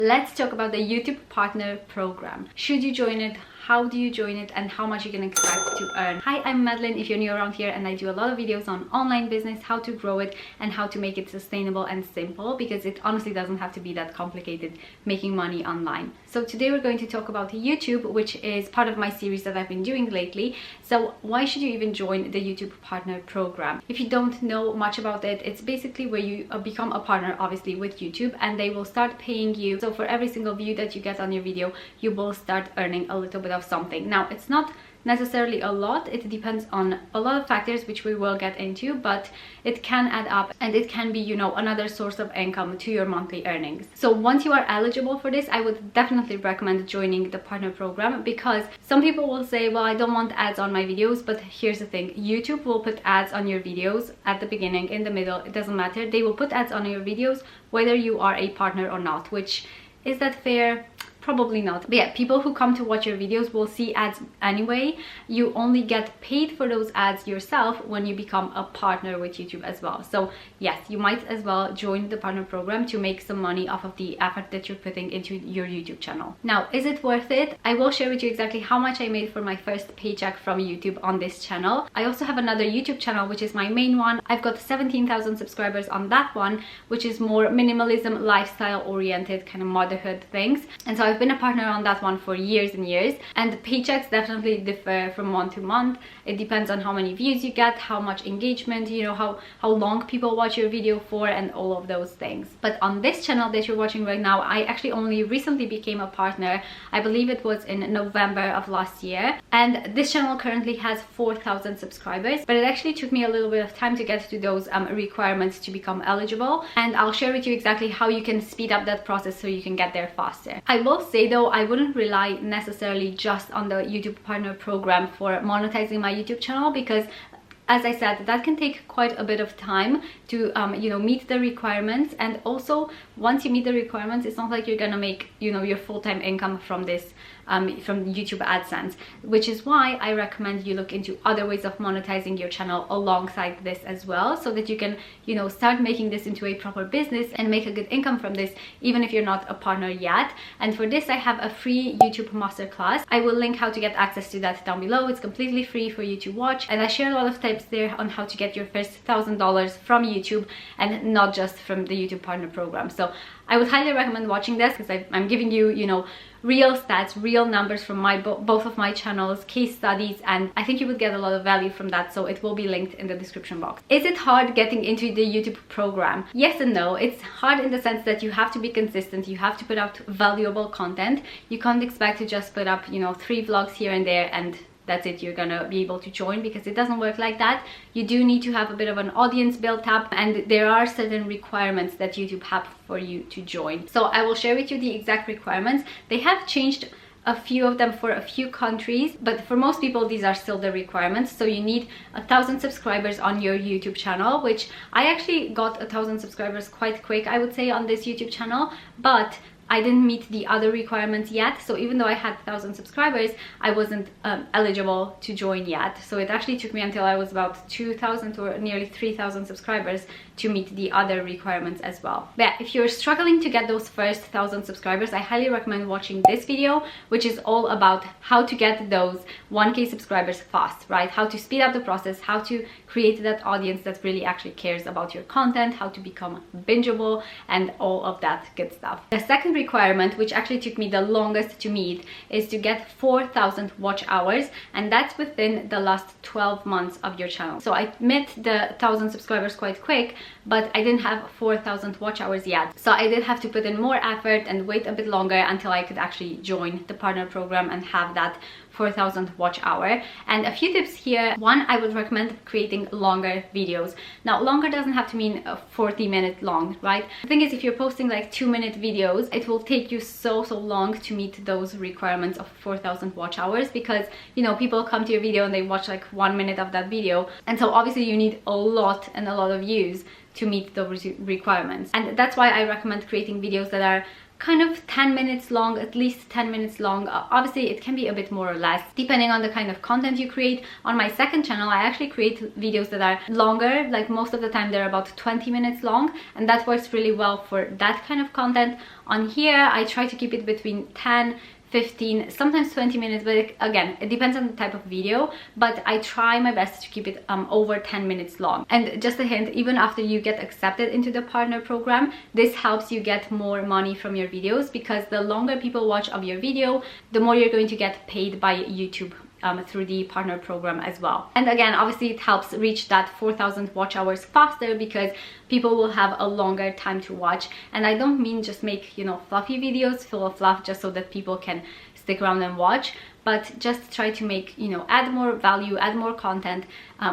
Let's talk about the YouTube Partner Program. Should you join it? How do you join it, and how much you can expect to earn? Hi, I'm Madeline if you're new around here, and I do a lot of videos on online business, how to grow it and how to make it sustainable and simple, because it honestly doesn't have to be that complicated making money online. So today we're going to talk about YouTube, which is part of my series that I've been doing lately. So why should you even join the YouTube Partner Program? If you don't know much about it, it's basically where you become a partner obviously with YouTube, and they will start paying you. So for every single view that you get on your video, you will start earning a little bit of something. Now, it's not necessarily a lot, it depends on a lot of factors which we will get into, but it can add up, and it can be, you know, another source of income to your monthly earnings. So once you are eligible for this, I would definitely recommend joining the partner program, because some people will say, well, I don't want ads on my videos. But here's the thing, YouTube will put ads on your videos at the beginning, in the middle, it doesn't matter. They will put ads on your videos whether you are a partner or not. Which, is that fair? Probably not. But yeah, people who come to watch your videos will see ads anyway. You only get paid for those ads yourself when you become a partner with YouTube as well. So yes, you might as well join the partner program to make some money off of the effort that you're putting into your YouTube channel. Now, is it worth it? I will share with you exactly how much I made for my first paycheck from YouTube on this channel. I also have another YouTube channel, which is my main one. I've got 17,000 subscribers on that one, which is more minimalism, lifestyle oriented, kind of motherhood things. And so I've been a partner on that one for years and years, and the paychecks definitely differ from month to month. It depends on how many views you get, how much engagement, you know, how long people watch your video for, and all of those things. But on this channel that you're watching right now, I actually only recently became a partner. I believe it was in November of last year, and this channel currently has 4,000 subscribers, but it actually took me a little bit of time to get to those requirements to become eligible, and I'll share with you exactly how you can speed up that process so you can get there faster. I will say though, I wouldn't rely necessarily just on the YouTube Partner Program for monetizing my YouTube channel, because as I said, that can take quite a bit of time to you know, meet the requirements. And also, once you meet the requirements, it's not like you're gonna make, you know, your full-time income from this, from YouTube AdSense, which is why I recommend you look into other ways of monetizing your channel alongside this as well, so that you can, you know, start making this into a proper business and make a good income from this, even if you're not a partner yet. And for this, I have a free YouTube masterclass. I will link how to get access to that down below. It's completely free for you to watch, and I share a lot of tips there on how to get your first $1,000 from YouTube, and not just from the YouTube Partner Program. So I would highly recommend watching this, because I'm giving you, you know, real stats, real numbers from my both of my channels, case studies, and I think you would get a lot of value from that. So it will be linked in the description box. Is it hard getting into the YouTube program? Yes and no. It's hard in the sense that you have to be consistent, you have to put out valuable content. You can't expect to just put up, you know, 3 vlogs here and there and that's it, you're gonna be able to join, because it doesn't work like that. You do need to have a bit of an audience built up, and there are certain requirements that YouTube have for you to join. So I will share with you the exact requirements. They have changed a few of them for a few countries, but for most people these are still the requirements. So you need 1,000 subscribers on your YouTube channel, which I actually got 1,000 subscribers quite quick, I would say, on this YouTube channel, but I didn't meet the other requirements yet. So even though I had 1,000 subscribers, I wasn't eligible to join yet. So it actually took me until I was about 2,000 or nearly 3,000 subscribers to meet the other requirements as well. But yeah, if you're struggling to get those first 1,000 subscribers, I highly recommend watching this video, which is all about how to get those 1K subscribers fast, right? How to speed up the process, how to create that audience that really actually cares about your content, how to become bingeable, and all of that good stuff. The second requirement, which actually took me the longest to meet, is to get 4,000 watch hours, and that's within the last 12 months of your channel. So I met the 1,000 subscribers quite quick, but I didn't have 4,000 watch hours yet. So I did have to put in more effort and wait a bit longer until I could actually join the partner program and have that 4,000 watch hour. And a few tips here. One, I would recommend creating longer videos. Now, longer doesn't have to mean 40-minute long, right? The thing is, if you're posting like 2-minute videos, it will take you so long to meet those requirements of 4,000 watch hours, because, you know, people come to your video and they watch like 1 minute of that video, and so obviously you need a lot of views to meet those requirements. And that's why I recommend creating videos that are kind of 10 minutes long, at least 10 minutes long. Obviously it can be a bit more or less depending on the kind of content you create. On my second channel I actually create videos that are longer, like most of the time they're about 20 minutes long, and that works really well for that kind of content. On here I try to keep it between 10, 15, sometimes 20 minutes, but again, it depends on the type of video, but I try my best to keep it over 10 minutes long. And just a hint, even after you get accepted into the partner program, this helps you get more money from your videos, because the longer people watch of your video, the more you're going to get paid by YouTube through the partner program as well. And again, obviously it helps reach that 4,000 watch hours faster, because people will have a longer time to watch. And I don't mean just make, you know, fluffy videos full of fluff just so that people can stick around and watch, but just try to make, you know, add more value, add more content,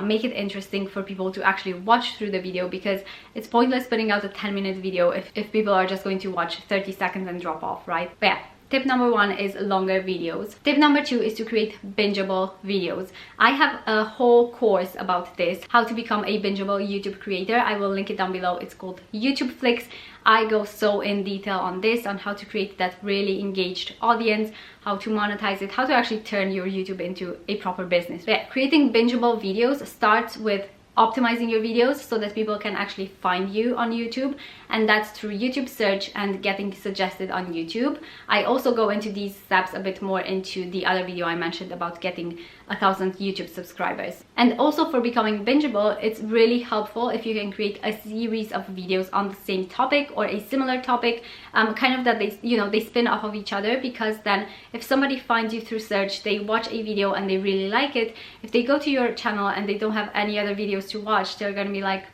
make it interesting for people to actually watch through the video, because it's pointless putting out a 10-minute video if people are just going to watch 30 seconds and drop off, right? But yeah, tip number 1 is longer videos. Tip number 2 is to create bingeable videos. I have a whole course about this, how to become a bingeable YouTube creator. I will link it down below. It's called YouTube Flicks. I go so in detail on this, on how to create that really engaged audience, how to monetize it, how to actually turn your YouTube into a proper business. But yeah, creating bingeable videos starts with optimizing your videos so that people can actually find you on YouTube, and that's through YouTube search and getting suggested on YouTube. I also go into these steps a bit more into the other video I mentioned about getting 1,000 YouTube subscribers. And also for becoming bingeable, it's really helpful if you can create a series of videos on the same topic or a similar topic, kind of that they, you know, they spin off of each other, because then if somebody finds you through search, they watch a video and they really like it, if they go to your channel and they don't have any other videos to watch, they're gonna be like,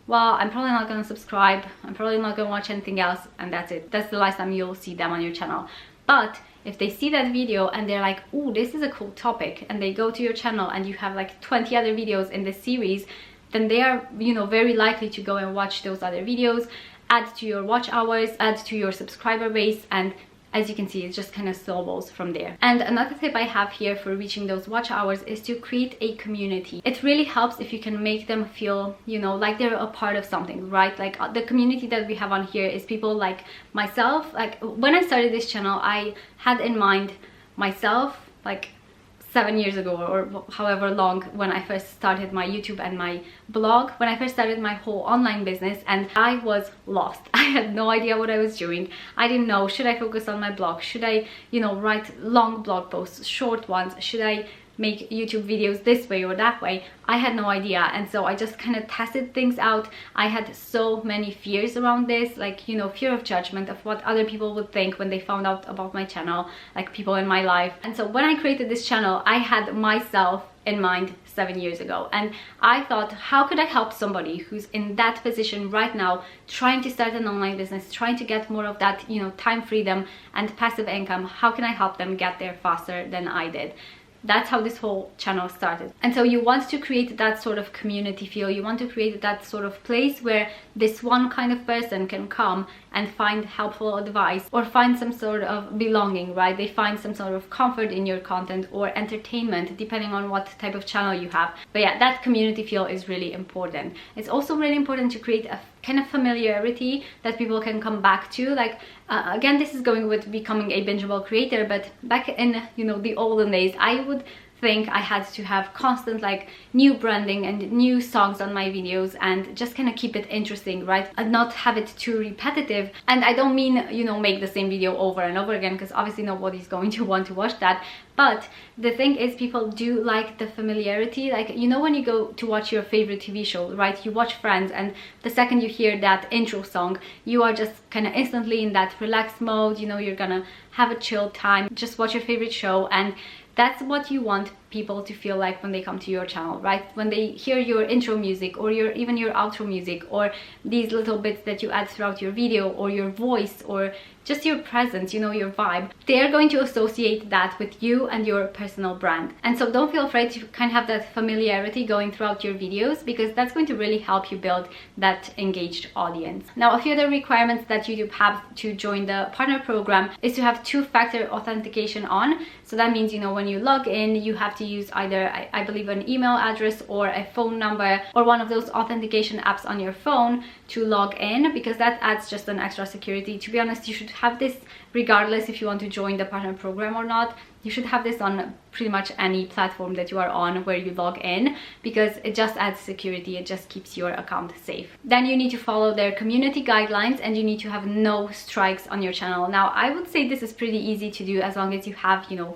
well, I'm probably not gonna subscribe, I'm probably not gonna watch anything else, and that's it. That's the last time you'll see them on your channel. But if they see that video and they're like, oh, this is a cool topic, and they go to your channel and you have like 20 other videos in this series, then they are, you know, very likely to go and watch those other videos, add to your watch hours, add to your subscriber base, and as you can see, it just kind of snowballs from there. And another tip I have here for reaching those watch hours is to create a community. It really helps if you can make them feel, you know, like they're a part of something, right? Like the community that we have on here is people like myself. Like when I started this channel, I had in mind myself like 7 years ago, or however long, when I first started my YouTube and my blog, when I first started my whole online business, and I was lost. I had no idea what I was doing. I didn't know, should I focus on my blog? Should I, you know, write long blog posts, short ones? Should I make YouTube videos this way or that way? I had no idea, and so I just kind of tested things out. I had so many fears around this, like, you know, fear of judgment, of what other people would think when they found out about my channel, like people in my life. And so when I created this channel, I had myself in mind 7 years ago, and I thought, how could I help somebody who's in that position right now, trying to start an online business, trying to get more of that, you know, time freedom and passive income? How can I help them get there faster than I did? That's how this whole channel started. And so you want to create that sort of community feel. You want to create that sort of place where this one kind of person can come and find helpful advice, or find some sort of belonging, right? They find some sort of comfort in your content or entertainment, depending on what type of channel you have. But yeah, that community feel is really important. It's also really important to create a kind of familiarity that people can come back to. Like again, this is going with becoming a bingeable creator, but back in, you know, the olden days, I would think I had to have constant like new branding and new songs on my videos, and just kind of keep it interesting, right? And not have it too repetitive. And I don't mean, you know, make the same video over and over again, because obviously nobody's going to want to watch that. But the thing is, people do like the familiarity. Like, you know, when you go to watch your favorite TV show, right? You watch Friends, and the second you hear that intro song, you are just kind of instantly in that relaxed mode. You know, you're gonna have a chill time, just watch your favorite show. And that's what you want people to feel like when they come to your channel, right? When they hear your intro music, or even your outro music, or these little bits that you add throughout your video, or your voice, or just your presence, you know, your vibe, they're going to associate that with you and your personal brand. And so don't feel afraid to kind of have that familiarity going throughout your videos, because that's going to really help you build that engaged audience. Now, a few other requirements that YouTube have to join the partner program is to have 2-factor authentication on. So that means, you know, when you log in, you have to to use either, I believe, an email address or a phone number or one of those authentication apps on your phone to log in, because that adds just an extra security. To be honest, you should have this regardless if you want to join the partner program or not. You should have this on pretty much any platform that you are on where you log in, because it just adds security. It just keeps your account safe. Then you need to follow their community guidelines, and you need to have no strikes on your channel. Now, I would say this is pretty easy to do as long as you have, you know,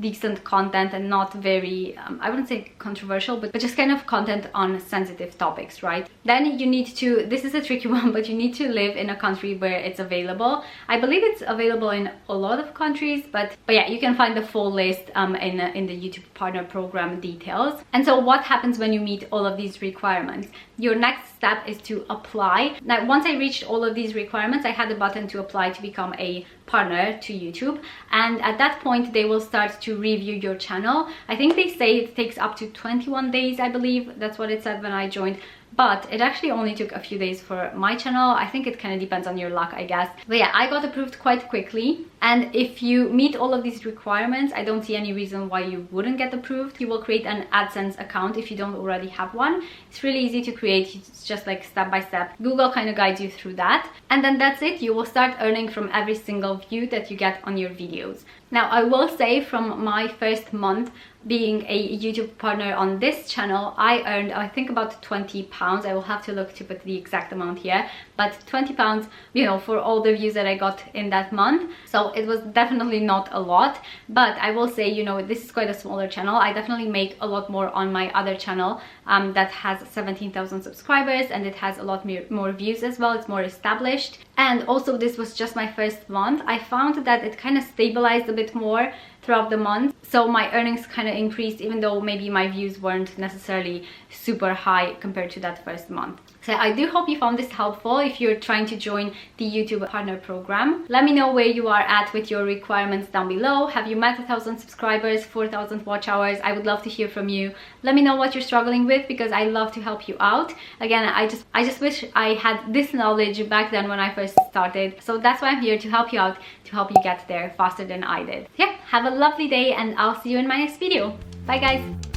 decent content and not very I wouldn't say controversial, but just kind of content on sensitive topics, right? Then you need to, this is a tricky one, but you need to live in a country where it's available. I believe it's available in a lot of countries, but yeah, you can find the full list in the YouTube partner program details. And so what happens when you meet all of these requirements? Your next step is to apply. Now, once I reached all of these requirements, I had a button to apply to become a partner to YouTube, and at that point they will start to review your channel. I think they say it takes up to 21 days, I believe that's what it said when I joined, but it actually only took a few days for my channel. I think it kind of depends on your luck, I guess. But yeah, I got approved quite quickly, and if you meet all of these requirements, I don't see any reason why you wouldn't get approved. You will create an AdSense account if you don't already have one. It's really easy to create. It's just like step by step. Google kind of guides you through that, and then that's it. You will start earning from every single view that you get on your videos. Now, I will say from my first month being a YouTube partner on this channel, I earned, I think, about £20. I will have to look to put the exact amount here, but £20, you know, for all the views that I got in that month. So it was definitely not a lot, but I will say, you know, this is quite a smaller channel. I definitely make a lot more on my other channel that has 17,000 subscribers, and it has a lot more views as well. It's more established. And also, this was just my first month. I found that it kind of stabilized a bit more throughout the month, so my earnings kind of increased, even though maybe my views weren't necessarily super high compared to that first month. So I do hope you found this helpful. If you're trying to join the YouTube partner program, let me know where you are at with your requirements down below. Have you met 1,000 subscribers, 4,000 watch hours? I would love to hear from you. Let me know what you're struggling with, because I love to help you out. Again, I just wish I had this knowledge back then when I first started. So that's why I'm here, to help you out, to help you get there faster than I did. Yeah, have a lovely day, and I'll see you in my next video. Bye guys.